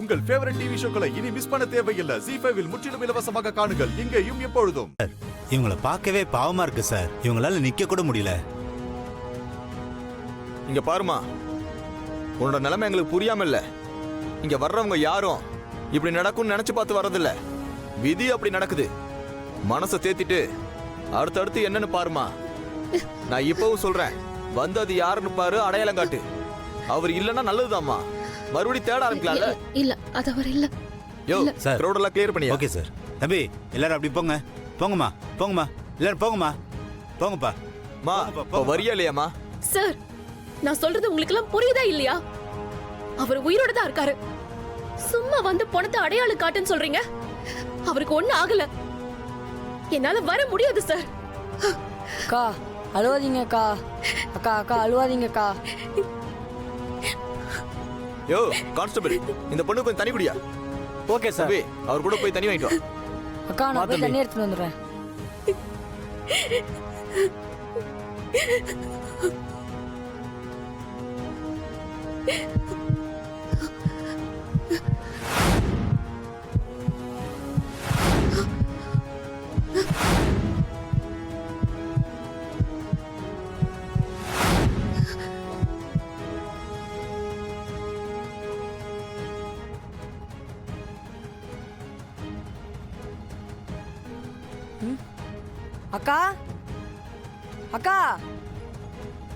உங்கள் favourite TV ஷோக்களை இனி miss பண்ண தேவையில்லை. ZEE5 இல் முற்றிலும் இலவசமாக காணுங்கள், இங்கேயும் எப்பொழுதும். இவங்களை பார்க்கவே பாவமா இருக்கு சார். இவங்களால நிக்க கூட முடியல. இங்க பாருமா, உன்னோட நிலைமை எங்களுக்கு புரியாம இல்ல. இங்க வர்றவங்க யாரும் இப்படி நடக்கும்னு நினைச்சு பார்த்து வர்றதில்ல. விதி அப்படி நடக்குது. மனசை தேத்திட்டு அடுத்தடுத்து என்னன்னு பாருமா. நான் இப்பவும் சொல்றேன், வந்து அது யாருன்னு பாரு, அடையாளம் காட்டு. அவர் இல்லன்னா நல்லதுதாம்மா. மறுபடியும் தேட ஆரம்பிக்கலாம்ல. இல்ல அது அவர் இல்ல. யோ சார், ரோட் எல்லாம் கிளியர் பண்ணியா? Okay sir. தம்பி எல்லாரும் அப்படி போங்க. போங்கம்மா, போங்கம்மா, எல்லாரும் போங்கம்மா, போங்கப்பா. மா வரியா இல்லையாம்மா? சார், நான் சொல்றது உங்களுக்கு எல்லாம் புரியுதா இல்லையா? அவர் உயிரோட தான் இருக்காரு. சும்மா வந்து பணத்தை அடையாளம் காட்டுன்னு சொல்றீங்க. அவருக்கு ஒண்ணு ஆகல. என்னால வர முடியாது சார். அக்கா அழுவாதீங்க அக்கா. அக்கா அக்கா அழுவாதீங்க அக்கா. யோ கான்ஸ்டபிள், இந்த பொண்ணு கொஞ்சம் தண்ணி குடியா? Okay sir. அவர் கூட போய் தண்ணி வாங்கிட்டு வா. அக்கா நான் போய் தண்ணி எடுத்துட்டு வந்துடுறேன். அக்கா அக்கா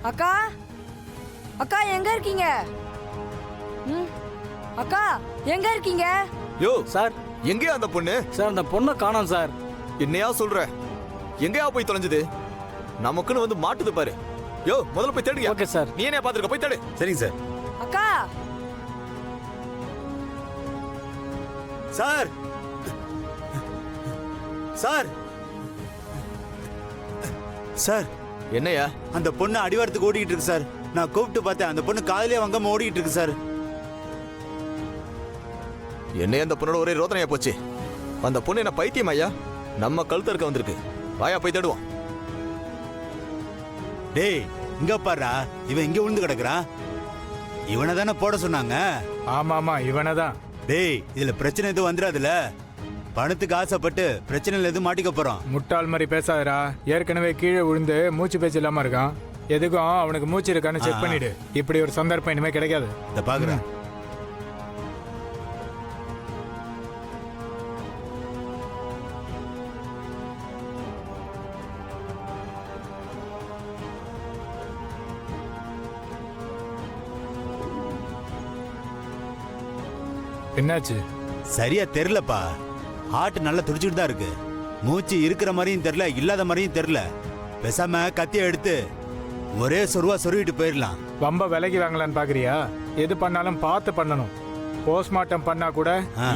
அக்கா அக்கா எங்க இருக்கீங்க? அக்கா எங்க இருக்கீங்க? யோ சார், எங்கயா அந்த பொண்ணு? சார் அந்த பொண்ணை காணோம் சார். என்னையா சொல்ற? எங்கயா போய் தொலைஞ்சது? நமக்குன்னு வந்து மாட்டுது பாரு. யோ முதல்ல போய் தேடுங்க. Okay sir. நீ என்ன பாத்துருக்க? போய் தேடு. சரிங்க சார். அக்கா சார், சார், சார், என்னையா? அந்த பொண்ணு அடிவாரத்துக்கு ஓடிக்கிட்டு இருக்கு சார். நான் கூப்பிட்டு பார்த்தேன், அந்த பொண்ணு காதலே வாங்காம ஓடிக்கிட்டு இருக்கு சார். என்னையா அந்த பொண்ணோட ஒரே ரோதனையா போச்சு. அந்த பொண்ணு என்ன பைத்தியம் ஐயா? நம்ம கழுத்து இருக்க வந்திருக்கு. வாயா போய் தேடுவோம். டேய் இங்க பாருடா, இவன் இங்க விழுந்து கிடக்குறான். இவனை தானே போட சொன்னாங்க. ஆமா ஆமா இவனை தான். டேய் இதுல பிரச்சனை எதுவும் வந்துடாதுல? பணத்துக்கு ஆசைப்பட்டு பிரச்சனையில எதுவும் மாட்டிக்க போறோம். முட்டாள் மாதிரி பேசாதடா. ஏற்கனவே கீழே விழுந்து மூச்சு பேச்சு இல்லாம இருக்கான். எதுக்கும் அவனுக்கு மூச்சு இருக்கான்னு செக் பண்ணிடு. இப்படி ஒரு சந்தர்ப்பம் இனிமே கிடைக்காது. இத பாக்குறேன். என்னாச்சு? சரியா தெரியலப்பா. ஹார்ட் நல்லா துடிச்சுட்டு தான் இருக்கு. மூச்சு இருக்கிற மாதிரியும் தெரியல, இல்லாத மாதிரியும் தெரியல. பேசாம கத்திய எடுத்து ஒரே சொருவா சொருவிட்டு போயிடலாம். ரொம்ப விலைக்கு வாங்கலான்னு பாக்குறியா? எது பண்ணாலும் பார்த்து பண்ணணும். போஸ்ட்மார்ட்டம் பண்ணா கூட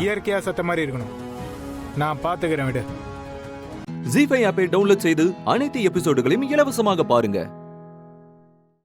இயற்கையா சத்த மாதிரி இருக்கணும். நான் பாத்துக்கிறேன் விடு. ZEE5 ஆப்பை டவுன்லோட் செய்து அனைத்து எபிசோடுகளையும் இலவசமாக பாருங்க.